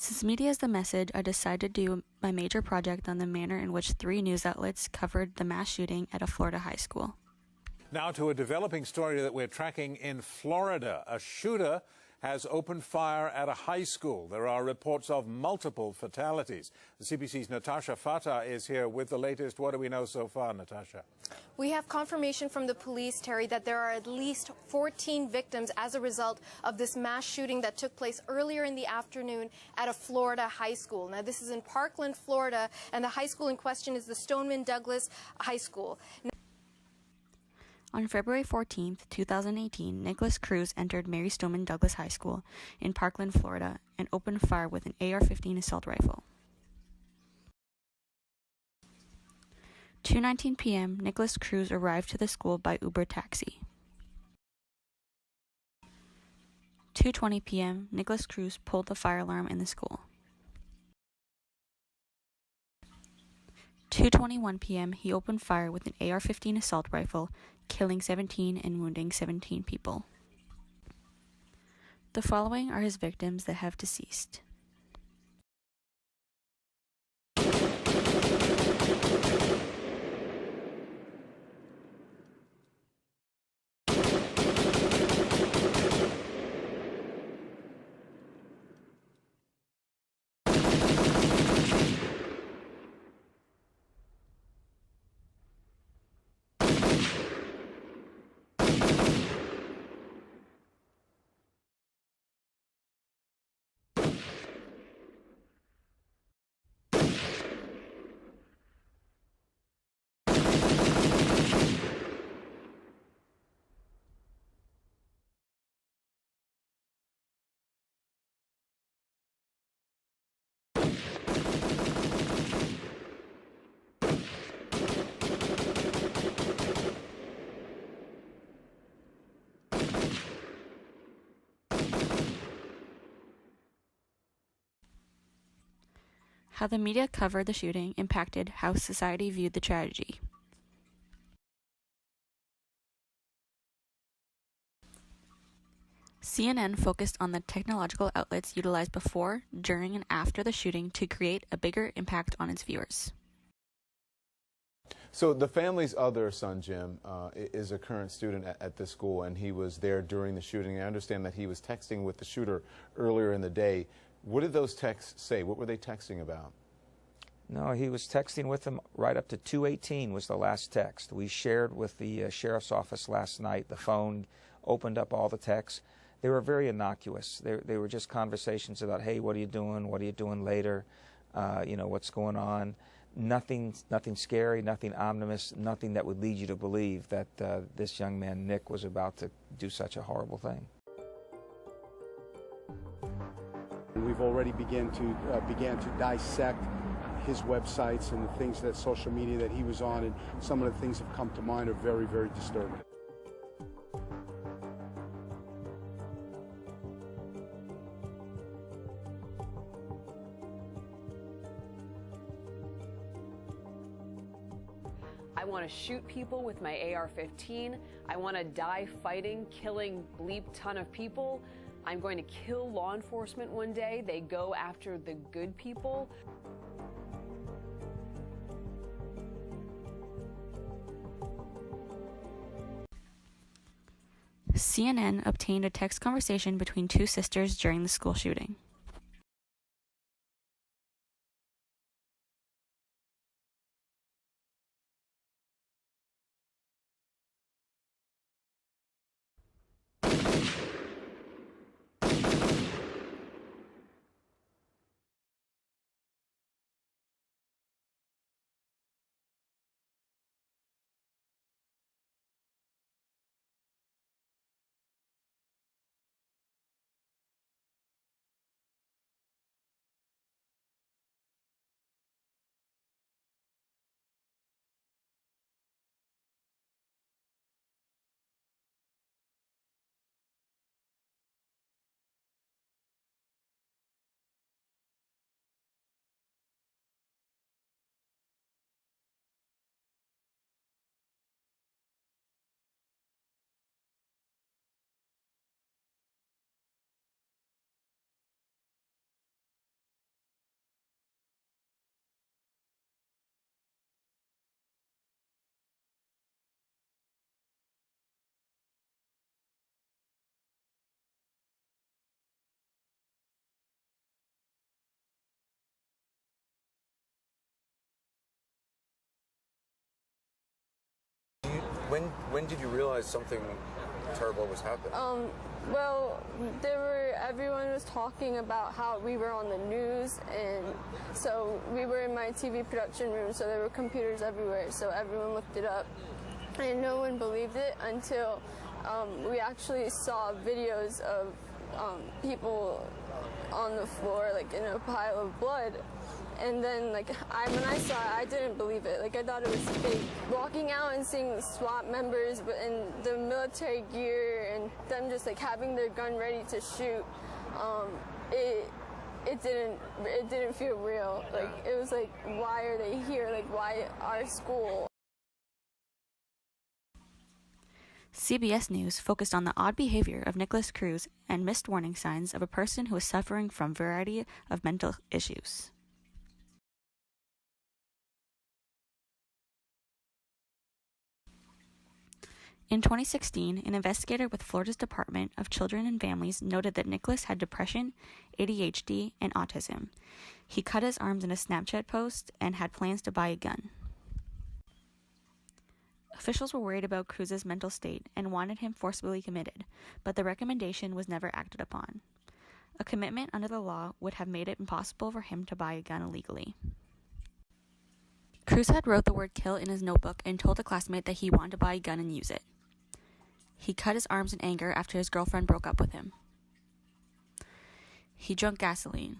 Since media is the message, I decided to do my major project on the manner in which 3 news outlets covered the mass shooting at a Florida high school. Now to a developing story that we're tracking in Florida. A shooter has opened fire at a high school. There are reports of multiple fatalities. The CBC's Natasha Fatah is here with the latest. What do we know so far, Natasha? We have confirmation from the police, Terry, that there are at least 14 victims as a result of this mass shooting that took place earlier in the afternoon at a Florida high school. Now, this is in Parkland, Florida, and the high school in question is the Stoneman Douglas High School. On February 14, 2018, Nicholas Cruz entered Mary Stoneman Douglas High School in Parkland, Florida, and opened fire with an AR-15 assault rifle. 2:19 p.m., Nicholas Cruz arrived to the school by Uber taxi. 2:20 p.m., Nicholas Cruz pulled the fire alarm in the school. 2:21 p.m., he opened fire with an AR-15 assault rifle, killing 17 and wounding 17 people. The following are his victims that have deceased. How the media covered the shooting impacted how society viewed the tragedy. CNN focused on the technological outlets utilized before, during, and after the shooting to create a bigger impact on its viewers. So the family's other son, Jim, is a current student at this school, and he was there during the shooting. I understand that he was texting with the shooter earlier in the day. What did those texts say? What were they texting about? No, he was texting with them right up to 2:18 was the last text. We shared with the sheriff's office last night. The phone opened up all the texts. They were very innocuous. They were just conversations about, hey, what are you doing? What are you doing later? You know, what's going on? Nothing scary, nothing ominous, nothing that would lead you to believe that this young man, Nick, was about to do such a horrible thing. We've already began to dissect his websites and the things that social media that he was on, and some of the things that have come to mind are very, very disturbing. I want to shoot people with my AR-15. I want to die fighting, killing bleep ton of people. I'm going to kill law enforcement one day. They go after the good people. CNN obtained a text conversation between 2 sisters during the school shooting. When did you realize something terrible was happening? Well, everyone was talking about how we were on the news, and so we were in my TV production room, so there were computers everywhere, so everyone looked it up, and no one believed it until we actually saw videos of people on the floor, like in a pile of blood. And then, like, when I saw it, I didn't believe it. Like, I thought it was fake. Walking out and seeing the SWAT members in the military gear and them just, like, having their gun ready to shoot, it didn't feel real. Like, it was like, why are they here? Like, why our school? CBS News focused on the odd behavior of Nicholas Cruz and missed warning signs of a person who is suffering from a variety of mental issues. In 2016, an investigator with Florida's Department of Children and Families noted that Nicholas had depression, ADHD, and autism. He cut his arms in a Snapchat post and had plans to buy a gun. Officials were worried about Cruz's mental state and wanted him forcibly committed, but the recommendation was never acted upon. A commitment under the law would have made it impossible for him to buy a gun illegally. Cruz had wrote the word kill in his notebook and told a classmate that he wanted to buy a gun and use it. He cut his arms in anger after his girlfriend broke up with him. He drank gasoline.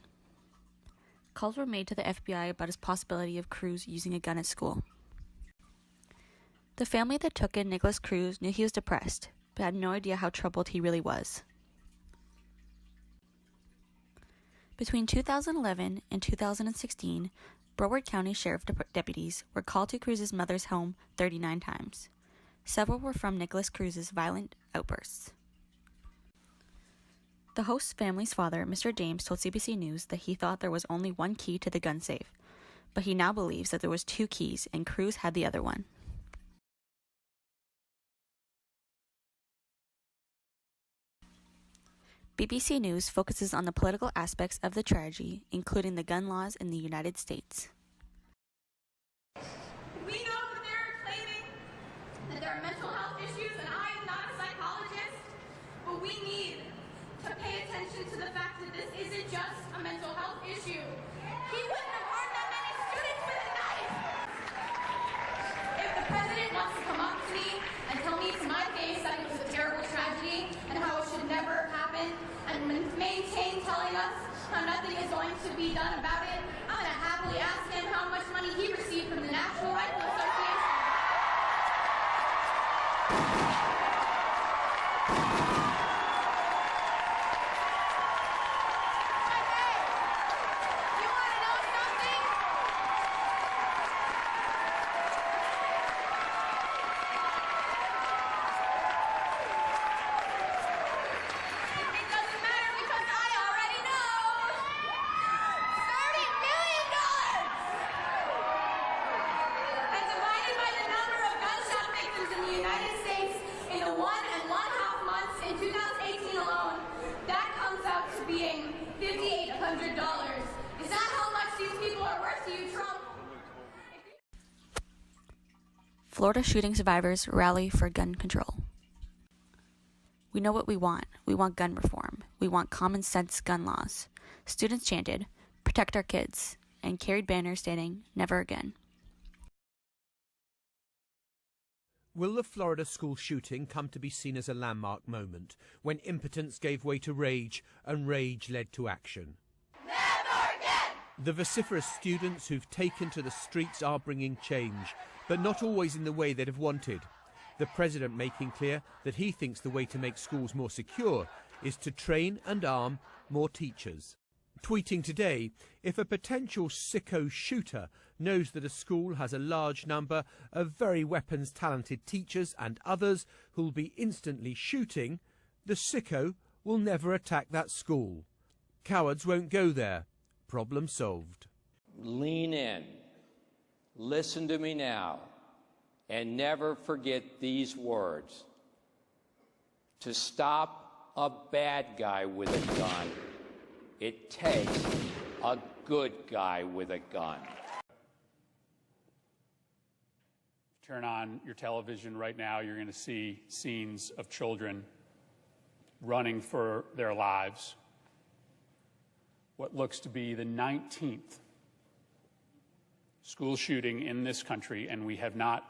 Calls were made to the FBI about his possibility of Cruz using a gun at school. The family that took in Nicholas Cruz knew he was depressed, but had no idea how troubled he really was. Between 2011 and 2016, Broward County Sheriff deputies were called to Cruz's mother's home 39 times. Several were from Nicholas Cruz's violent outbursts. The host's family's father, Mr. James, told CBC News that he thought there was only one key to the gun safe, but he now believes that there was two keys and Cruz had the other one. BBC News focuses on the political aspects of the tragedy, including the gun laws in the United States. We know that they're claiming that there are mental health issues, and I am not a psychologist, but we need to pay attention to the fact that this isn't just a mental health issue. He wouldn't have harmed that many students with a knife. If the president wants to come up to me and tell me to my face that it was a terrible tragedy and how it should never have happened, and maintain telling us how nothing is going to be done about it, I'm going to happily ask him how much money he received from the National Rifle Association. Florida shooting survivors rally for gun control. We know what we want. We want gun reform. We want common sense gun laws. Students chanted, "Protect our kids," and carried banners stating, "Never again." Will the Florida school shooting come to be seen as a landmark moment when impotence gave way to rage and rage led to action? Never again! The vociferous students who've taken to the streets are bringing change, but not always in the way they'd have wanted. The president making clear that he thinks the way to make schools more secure is to train and arm more teachers. Tweeting today, if a potential sicko shooter knows that a school has a large number of very weapons-talented teachers and others who'll be instantly shooting, the sicko will never attack that school. Cowards won't go there. Problem solved. Lean in. Listen to me now, and never forget these words. To stop a bad guy with a gun, it takes a good guy with a gun. Turn on your television right now, you're going to see scenes of children running for their lives. What looks to be the 19th school shooting in this country, and we have not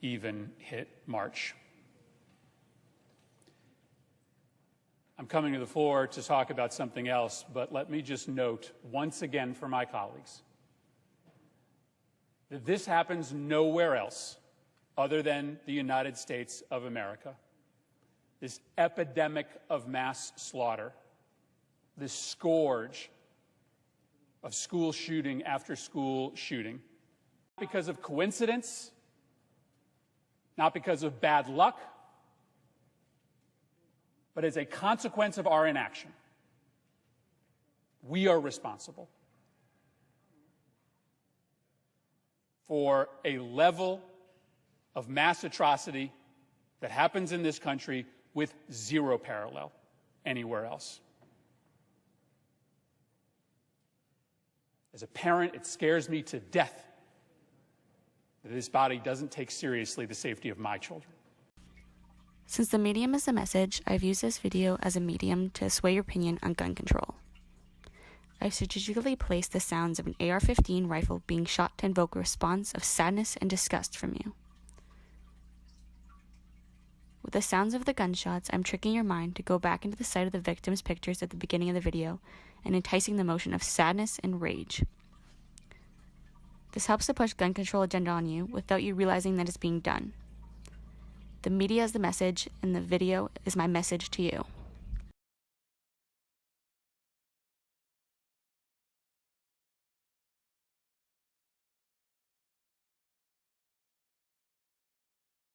even hit March. I'm coming to the floor to talk about something else, but let me just note once again for my colleagues that this happens nowhere else other than the United States of America. This epidemic of mass slaughter, this scourge of school shooting after school shooting, not because of coincidence, not because of bad luck, but as a consequence of our inaction. We are responsible for a level of mass atrocity that happens in this country with zero parallel anywhere else. As a parent, it scares me to death that this body doesn't take seriously the safety of my children. Since the medium is the message, I've used this video as a medium to sway your opinion on gun control. I've strategically placed the sounds of an AR-15 rifle being shot to invoke a response of sadness and disgust from you. With the sounds of the gunshots, I'm tricking your mind to go back into the sight of the victim's pictures at the beginning of the video and enticing the emotion of sadness and rage. This helps to push gun control agenda on you without you realizing that it's being done. The media is the message, and the video is my message to you.